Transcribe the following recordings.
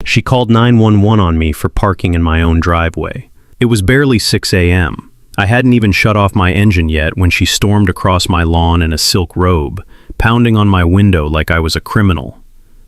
She called 911 on me for parking in my own driveway. It was barely 6 a.m. I hadn't even shut off my engine yet when she stormed across my lawn in a silk robe, pounding on my window like I was a criminal.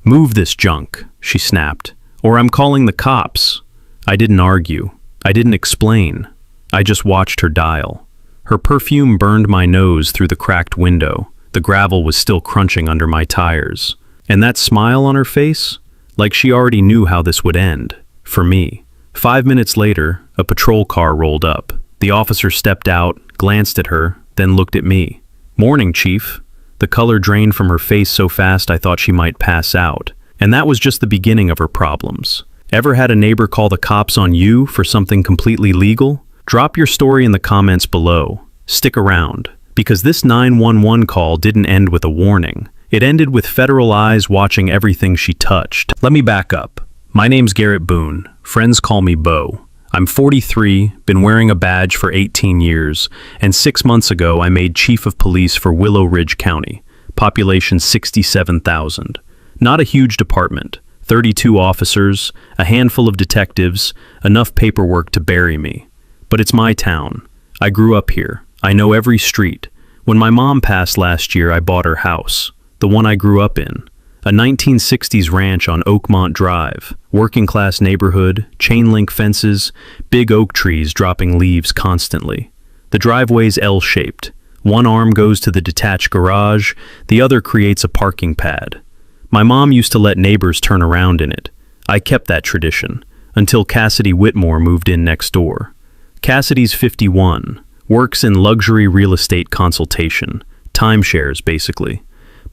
"Move this junk," she snapped, "or I'm calling the cops." I didn't argue. I didn't explain. I just watched her dial. Her perfume burned my nose through the cracked window. The gravel was still crunching under my tires. And that smile on her face? Like she already knew how this would end. For me. 5 minutes later, a patrol car rolled up. The officer stepped out, glanced at her, then looked at me. "Morning, Chief." The color drained from her face so fast I thought she might pass out. And that was just the beginning of her problems. Ever had a neighbor call the cops on you for something completely legal? Drop your story in the comments below. Stick around, because this 911 call didn't end with a warning. It ended with federal eyes watching everything she touched. Let me back up. My name's Garrett Boone. Friends call me Bo. I'm 43, been wearing a badge for 18 years, and 6 months ago I made Chief of Police for Willow Ridge County, population 67,000. Not a huge department, 32 officers, a handful of detectives, enough paperwork to bury me. But it's my town. I grew up here. I know every street. When my mom passed last year, I bought her house, the one I grew up in. A 1960s ranch on Oakmont Drive, working-class neighborhood, chain-link fences, big oak trees dropping leaves constantly. The driveway's L-shaped. One arm goes to the detached garage, the other creates a parking pad. My mom used to let neighbors turn around in it. I kept that tradition, until Cassidy Whitmore moved in next door. Cassidy's 51, works in luxury real estate consultation, timeshares basically.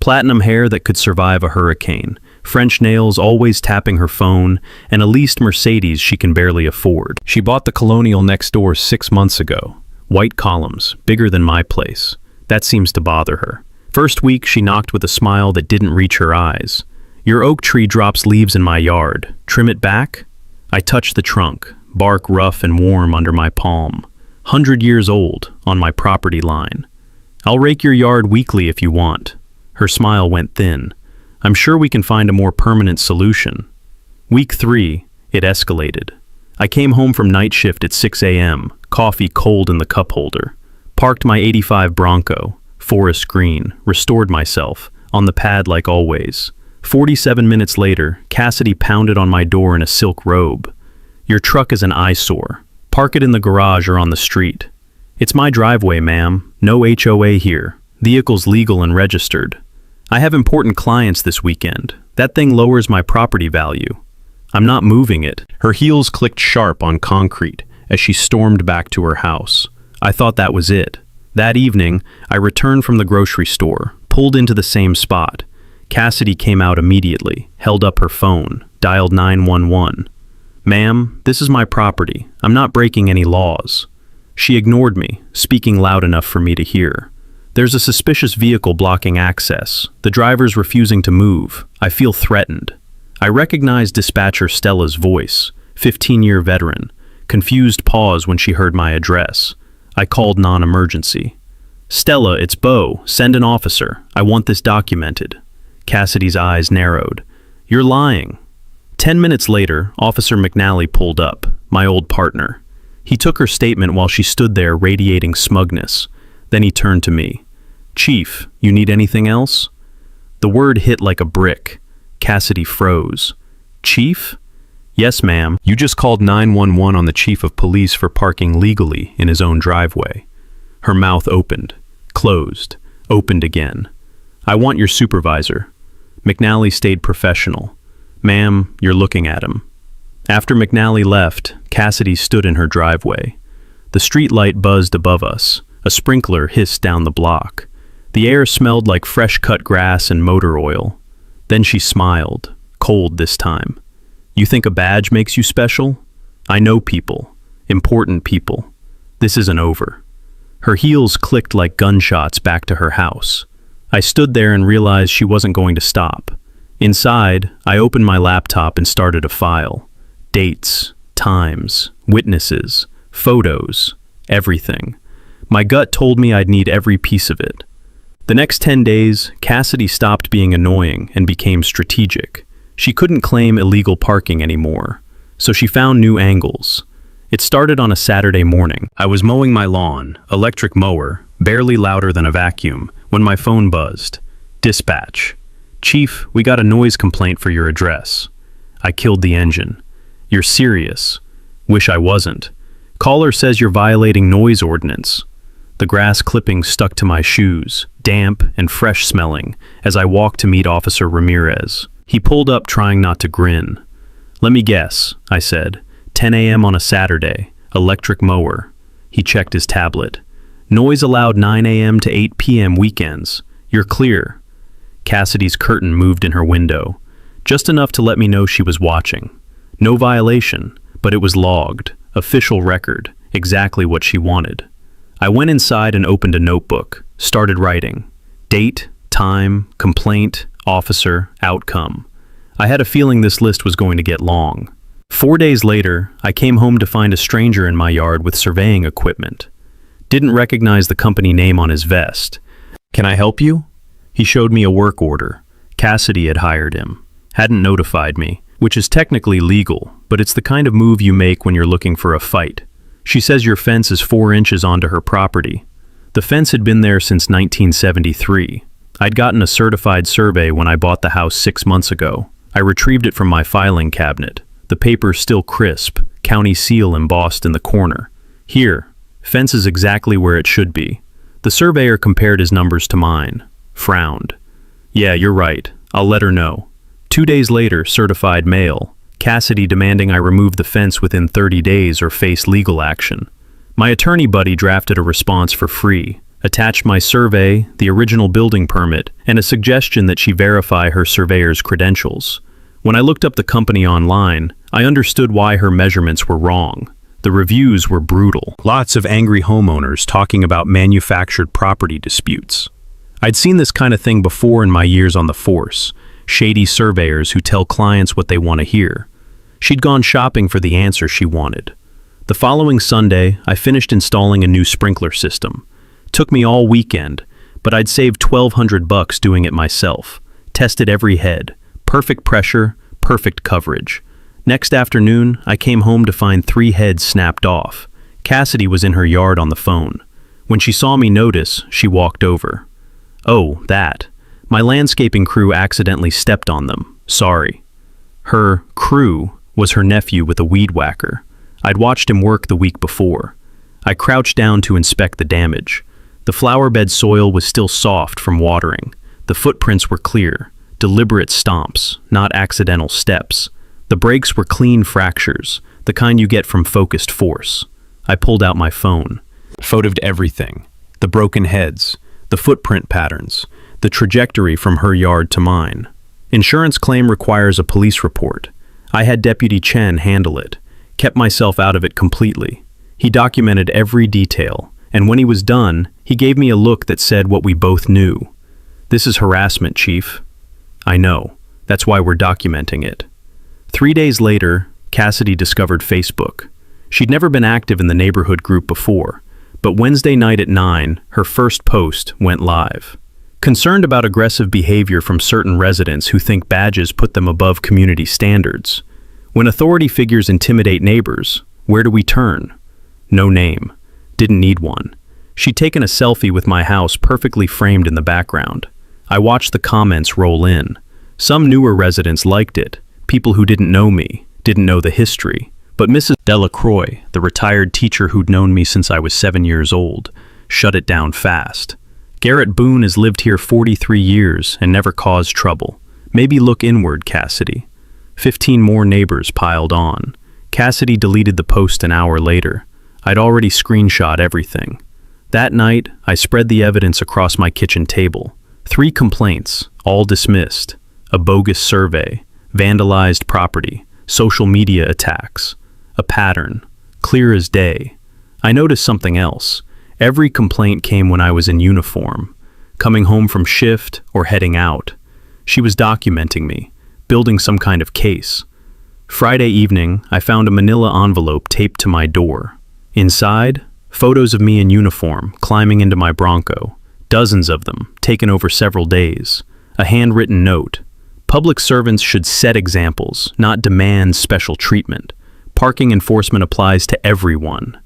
Platinum hair that could survive a hurricane, French nails always tapping her phone, and a leased Mercedes she can barely afford. She bought the Colonial next door 6 months ago. White columns, bigger than my place. That seems to bother her. First week she knocked with a smile that didn't reach her eyes. "Your oak tree drops leaves in my yard. Trim it back?" I touched the trunk, bark rough and warm under my palm. 100 years old, on my property line. "I'll rake your yard weekly if you want." Her smile went thin. "I'm sure we can find a more permanent solution." Week 3, it escalated. I came home from night shift at 6 a.m., coffee cold in the cup holder. Parked my '85 Bronco, forest green, restored myself, on the pad like always. 47 minutes later, Cassidy pounded on my door in a silk robe. "Your truck is an eyesore. Park it in the garage or on the street." "It's my driveway, ma'am. No HOA here. Vehicle's legal and registered." "I have important clients this weekend. That thing lowers my property value." "I'm not moving it." Her heels clicked sharp on concrete as she stormed back to her house. I thought that was it. That evening, I returned from the grocery store, pulled into the same spot. Cassidy came out immediately, held up her phone, dialed 911. "Ma'am, this is my property. I'm not breaking any laws." She ignored me, speaking loud enough for me to hear. "There's a suspicious vehicle blocking access. The driver's refusing to move. I feel threatened." I recognized dispatcher Stella's voice, 15-year veteran. Confused pause when she heard my address. I called non-emergency. "Stella, it's Bo. Send an officer. I want this documented." Cassidy's eyes narrowed. "You're lying." 10 minutes later, Officer McNally pulled up, my old partner. He took her statement while she stood there radiating smugness. Then he turned to me. "Chief, you need anything else?" The word hit like a brick. Cassidy froze. "Chief?" "Yes, ma'am. You just called 911 on the chief of police for parking legally in his own driveway." Her mouth opened, closed, opened again. "I want your supervisor." McNally stayed professional. "Ma'am, you're looking at him." After McNally left, Cassidy stood in her driveway. The street light buzzed above us. A sprinkler hissed down the block. The air smelled like fresh-cut grass and motor oil. Then she smiled, cold this time. "You think a badge makes you special? I know people, important people. This isn't over." Her heels clicked like gunshots back to her house. I stood there and realized she wasn't going to stop. Inside, I opened my laptop and started a file. Dates, times, witnesses, photos, everything. My gut told me I'd need every piece of it. The next 10 days, Cassidy stopped being annoying and became strategic. She couldn't claim illegal parking anymore, so she found new angles. It started on a Saturday morning. I was mowing my lawn, electric mower, barely louder than a vacuum, when my phone buzzed. Dispatch. Chief, we got a noise complaint for your address. I killed the engine. You're serious? Wish I wasn't. Caller says you're violating noise ordinance. The grass clippings stuck to my shoes, damp and fresh smelling, as I walked to meet Officer Ramirez. He pulled up trying not to grin. Let me guess, I said. 10 a.m. on a Saturday, electric mower. He checked his tablet. Noise allowed 9 a.m. to 8 p.m. weekends. You're clear. Cassidy's curtain moved in her window, just enough to let me know she was watching. No violation, but it was logged, official record, exactly what she wanted. I went inside and opened a notebook, started writing. Date, time, complaint, officer, outcome. I had a feeling this list was going to get long. 4 days later, I came home to find a stranger in my yard with surveying equipment. Didn't recognize the company name on his vest. Can I help you? He showed me a work order. Cassidy had hired him. Hadn't notified me, which is technically legal, but it's the kind of move you make when you're looking for a fight. She says your fence is 4 inches onto her property. The fence had been there since 1973. I'd gotten a certified survey when I bought the house 6 months ago. I retrieved it from my filing cabinet. The paper's still crisp, county seal embossed in the corner. Here, fence is exactly where it should be. The surveyor compared his numbers to mine, frowned. Yeah, you're right. I'll let her know. 2 days later, certified mail. Cassidy demanding I remove the fence within 30 days or face legal action. My attorney buddy drafted a response for free, attached my survey, the original building permit, and a suggestion that she verify her surveyor's credentials. When I looked up the company online, I understood why her measurements were wrong. The reviews were brutal. Lots of angry homeowners talking about manufactured property disputes. I'd seen this kind of thing before in my years on the force. Shady surveyors who tell clients what they want to hear. She'd gone shopping for the answer she wanted. The following Sunday, I finished installing a new sprinkler system. Took me all weekend, but I'd saved $1,200 doing it myself. Tested every head. Perfect pressure, perfect coverage. Next afternoon, I came home to find 3 heads snapped off. Cassidy was in her yard on the phone. When she saw me notice, she walked over. Oh, that. My landscaping crew accidentally stepped on them. Sorry. Her crew was her nephew with a weed whacker. I'd watched him work the week before. I crouched down to inspect the damage. The flower bed soil was still soft from watering. The footprints were clear. Deliberate stomps, not accidental steps. The breaks were clean fractures, the kind you get from focused force. I pulled out my phone. Photoed everything. The broken heads, the footprint patterns, the trajectory from her yard to mine. Insurance claim requires a police report. I had Deputy Chen handle it. Kept myself out of it completely. He documented every detail, and when he was done, he gave me a look that said what we both knew. This is harassment, Chief. I know. That's why we're documenting it. 3 days later, Cassidy discovered Facebook. She'd never been active in the neighborhood group before, but Wednesday night at 9, her first post went live. Concerned about aggressive behavior from certain residents who think badges put them above community standards. When authority figures intimidate neighbors, where do we turn? No name. Didn't need one. She'd taken a selfie with my house perfectly framed in the background. I watched the comments roll in. Some newer residents liked it, people who didn't know me, didn't know the history. But Mrs. Delacroix, the retired teacher who'd known me since I was 7 years old, shut it down fast. Garrett Boone has lived here 43 years and never caused trouble. Maybe look inward, Cassidy. 15 more neighbors piled on. Cassidy deleted the post an hour later. I'd already screenshot everything. That night, I spread the evidence across my kitchen table. 3 complaints, all dismissed. A bogus survey, vandalized property, social media attacks. A pattern, clear as day. I noticed something else. Every complaint came when I was in uniform, coming home from shift or heading out. She was documenting me, building some kind of case. Friday evening, I found a manila envelope taped to my door. Inside, photos of me in uniform, climbing into my Bronco. Dozens of them, taken over several days. A handwritten note. Public servants should set examples, not demand special treatment. Parking enforcement applies to everyone.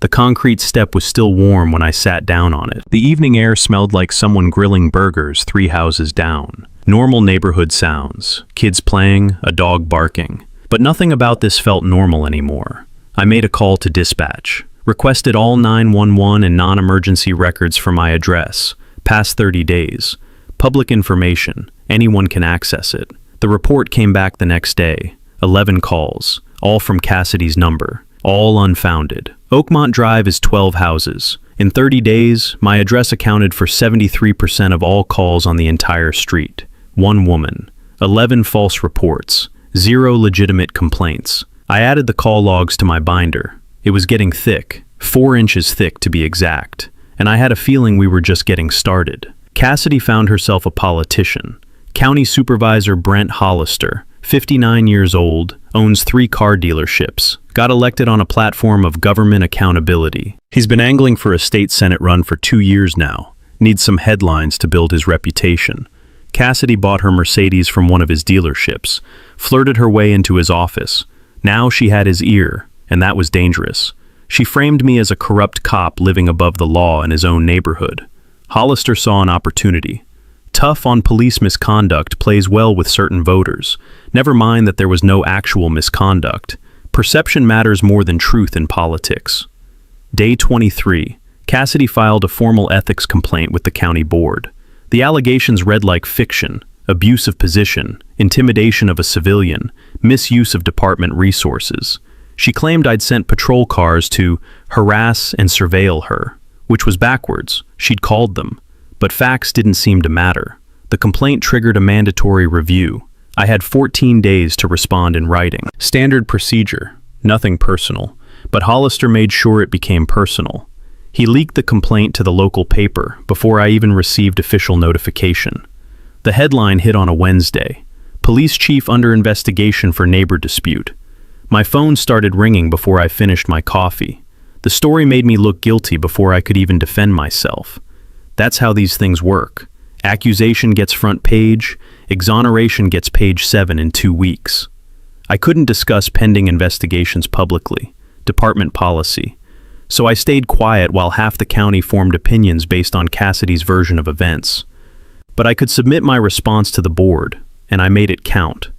The concrete step was still warm when I sat down on it. The evening air smelled like someone grilling burgers 3 houses down. Normal neighborhood sounds, kids playing, a dog barking. But nothing about this felt normal anymore. I made a call to dispatch, requested all 911 and non-emergency records for my address, past 30 days. Public information, anyone can access it. The report came back the next day, 11 calls, all from Cassidy's number, all unfounded. Oakmont Drive is 12 houses. In 30 days, my address accounted for 73% of all calls on the entire street. 1 woman, 11 false reports, 0 legitimate complaints. I added the call logs to my binder. It was getting thick, 4 inches thick to be exact, and I had a feeling we were just getting started. Cassidy found herself a politician. County Supervisor Brent Hollister, 59 years old, owns 3 car dealerships, got elected on a platform of government accountability. He's been angling for a state senate run for 2 years now, needs some headlines to build his reputation. Cassidy bought her Mercedes from one of his dealerships, flirted her way into his office. Now she had his ear, and that was dangerous. She framed me as a corrupt cop living above the law in his own neighborhood. Hollister saw an opportunity. Tough on police misconduct plays well with certain voters. Never mind that there was no actual misconduct. Perception matters more than truth in politics. Day 23. Cassidy filed a formal ethics complaint with the county board. The allegations read like fiction: abuse of position, intimidation of a civilian, misuse of department resources. She claimed I'd sent patrol cars to harass and surveil her, which was backwards. She'd called them. But facts didn't seem to matter. The complaint triggered a mandatory review. I had 14 days to respond in writing. Standard procedure, nothing personal, but Hollister made sure it became personal. He leaked the complaint to the local paper before I even received official notification. The headline hit on a Wednesday: Police Chief under investigation for neighbor dispute. My phone started ringing before I finished my coffee. The story made me look guilty before I could even defend myself. That's how these things work. Accusation gets front page, exoneration gets page 7 in 2 weeks. I couldn't discuss pending investigations publicly, department policy, so I stayed quiet while half the county formed opinions based on Cassidy's version of events. But I could submit my response to the board, and I made it count.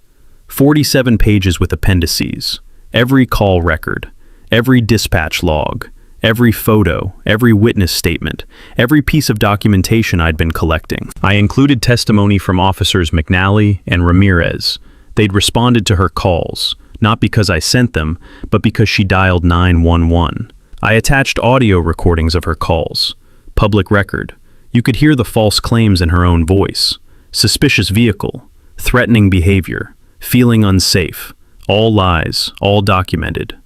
47 pages with appendices, every call record, every dispatch log, every photo, every witness statement, every piece of documentation I'd been collecting. I included testimony from officers McNally and Ramirez. They'd responded to her calls, not because I sent them, but because she dialed 911. I attached audio recordings of her calls. Public record. You could hear the false claims in her own voice. Suspicious vehicle, threatening behavior, feeling unsafe. All lies, all documented.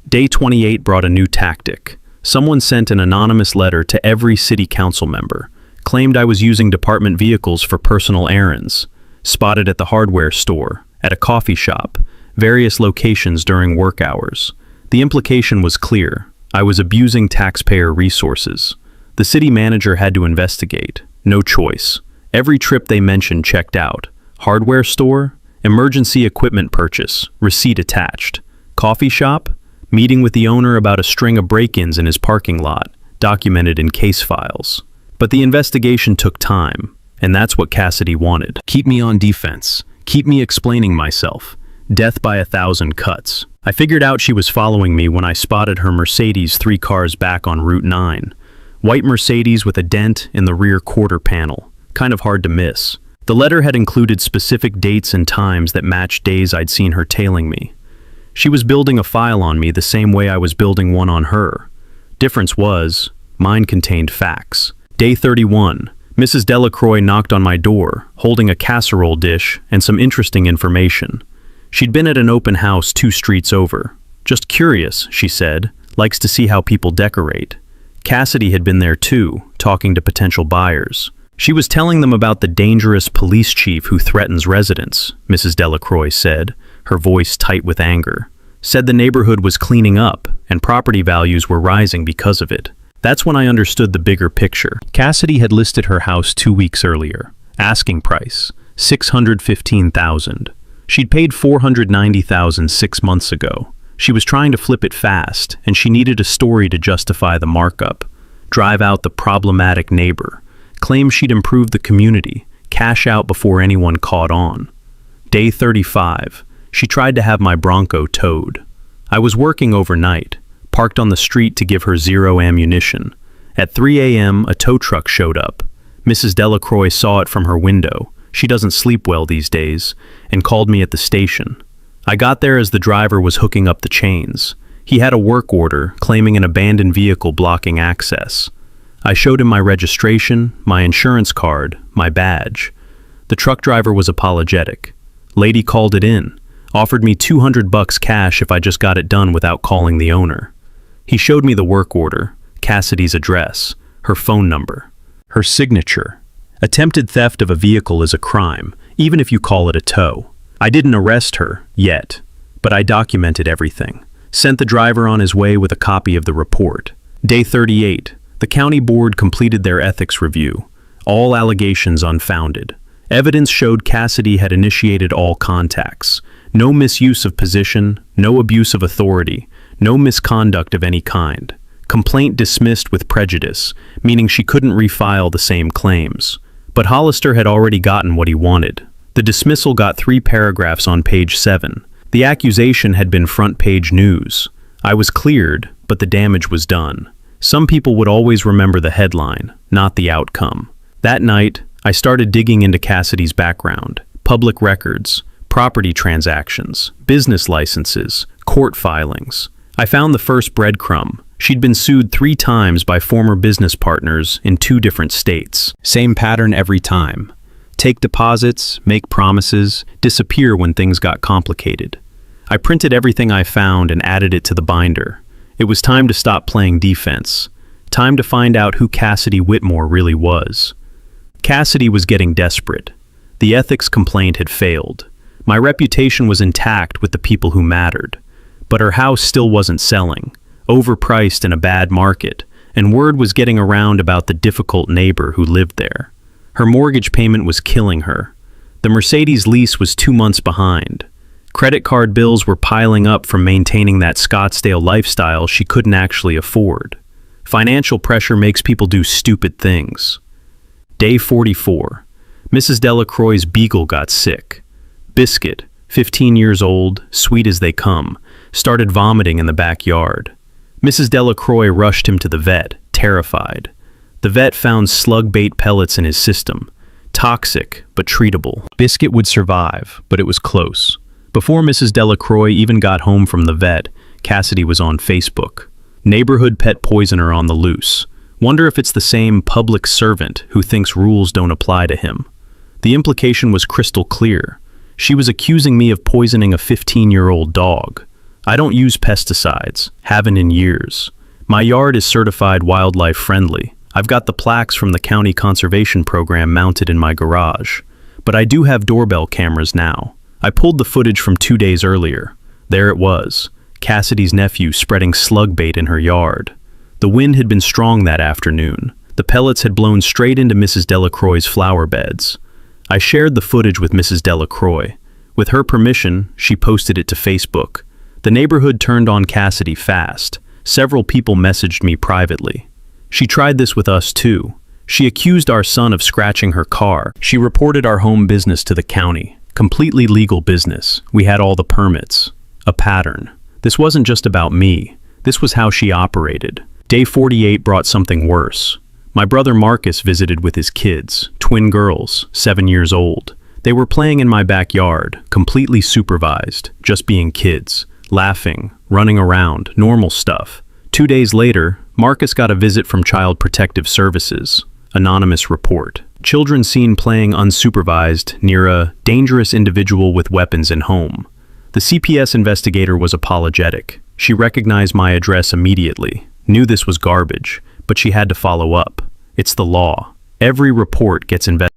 Day 28 brought a new tactic. Someone sent an anonymous letter to every city council member, claimed I was using department vehicles for personal errands, spotted at the hardware store, at a coffee shop, various locations during work hours. The implication was clear. I was abusing taxpayer resources. The city manager had to investigate. No choice. Every trip they mentioned checked out. Hardware store, emergency equipment purchase, receipt attached. Coffee shop, meeting with the owner about a string of break-ins in his parking lot, documented in case files. But the investigation took time, and that's what Cassidy wanted. Keep me on defense. Keep me explaining myself. Death by 1,000 cuts. I figured out she was following me when I spotted her Mercedes 3 cars back on Route 9. White Mercedes with a dent in the rear quarter panel. Kind of hard to miss. The letter had included specific dates and times that matched days I'd seen her tailing me. She was building a file on me the same way I was building one on her. Difference was, mine contained facts. Day 31. Mrs. Delacroix knocked on my door, holding a casserole dish and some interesting information. She'd been at an open house 2 streets over. Just curious, she said, likes to see how people decorate. Cassidy had been there too, talking to potential buyers. She was telling them about the dangerous police chief who threatens residents, Mrs. Delacroix said, her voice tight with anger. Said the neighborhood was cleaning up and property values were rising because of it. That's when I understood the bigger picture. Cassidy had listed her house 2 weeks earlier. Asking price, $615,000. She'd paid $490,000 6 months ago. She was trying to flip it fast, and she needed a story to justify the markup. Drive out the problematic neighbor, claim she'd improved the community, cash out before anyone caught on. Day 35. She tried to have my Bronco towed. I was working overnight, parked on the street to give her zero ammunition. At 3 a.m., a tow truck showed up. Mrs. Delacroix saw it from her window. She doesn't sleep well these days, and called me at the station. I got there as the driver was hooking up the chains. He had a work order claiming an abandoned vehicle blocking access. I showed him my registration, my insurance card, my badge. The truck driver was apologetic. Lady called it in, offered me $200 cash if I just got it done without calling the owner. He showed me the work order, Cassidy's address, her phone number, her signature. Attempted theft of a vehicle is a crime, even if you call it a tow. I didn't arrest her, yet, but I documented everything. Sent the driver on his way with a copy of the report. Day 38. The county board completed their ethics review. All allegations unfounded. Evidence showed Cassidy had initiated all contacts. No misuse of position, no abuse of authority, no misconduct of any kind. Complaint dismissed with prejudice, meaning she couldn't refile the same claims. But Hollister had already gotten what he wanted. The dismissal got 3 paragraphs on page 7. The accusation had been front-page news. I was cleared, but the damage was done. Some people would always remember the headline, not the outcome. That night, I started digging into Cassidy's background, public records, property transactions, business licenses, court filings. I found the first breadcrumb. She'd been sued 3 times by former business partners in 2 different states. Same pattern every time. Take deposits, make promises, disappear when things got complicated. I printed everything I found and added it to the binder. It was time to stop playing defense. Time to find out who Cassidy Whitmore really was. Cassidy was getting desperate. The ethics complaint had failed. My reputation was intact with the people who mattered. But her house still wasn't selling, overpriced in a bad market, and word was getting around about the difficult neighbor who lived there. Her mortgage payment was killing her. The Mercedes lease was 2 months behind. Credit card bills were piling up from maintaining that Scottsdale lifestyle she couldn't actually afford. Financial pressure makes people do stupid things. Day 44. Mrs. Delacroix's beagle got sick. Biscuit, 15 years old, sweet as they come, started vomiting in the backyard. Mrs. Delacroix rushed him to the vet, terrified. The vet found slug bait pellets in his system. Toxic, but treatable. Biscuit would survive, but it was close. Before Mrs. Delacroix even got home from the vet, Cassidy was on Facebook. Neighborhood pet poisoner on the loose. Wonder if it's the same public servant who thinks rules don't apply to him. The implication was crystal clear. She was accusing me of poisoning a 15-year-old dog. I don't use pesticides, haven't in years. My yard is certified wildlife friendly. I've got the plaques from the county conservation program mounted in my garage. But I do have doorbell cameras now. I pulled the footage from 2 days earlier. There it was, Cassidy's nephew spreading slug bait in her yard. The wind had been strong that afternoon. The pellets had blown straight into Mrs. Delacroix's flower beds. I shared the footage with Mrs. Delacroix. With her permission, she posted it to Facebook. The neighborhood turned on Cassidy fast. Several people messaged me privately. She tried this with us too. She accused our son of scratching her car. She reported our home business to the county. Completely legal business. We had all the permits. A pattern. This wasn't just about me. This was how she operated. Day 48 brought something worse. My brother Marcus visited with his kids, twin girls, 7 years old. They were playing in my backyard, completely supervised, just being kids, laughing, running around, normal stuff. 2 days later, Marcus got a visit from Child Protective Services. Anonymous report. Children seen playing unsupervised near a dangerous individual with weapons in home. The CPS investigator was apologetic. She recognized my address immediately, knew this was garbage, but she had to follow up. It's the law. Every report gets investigated.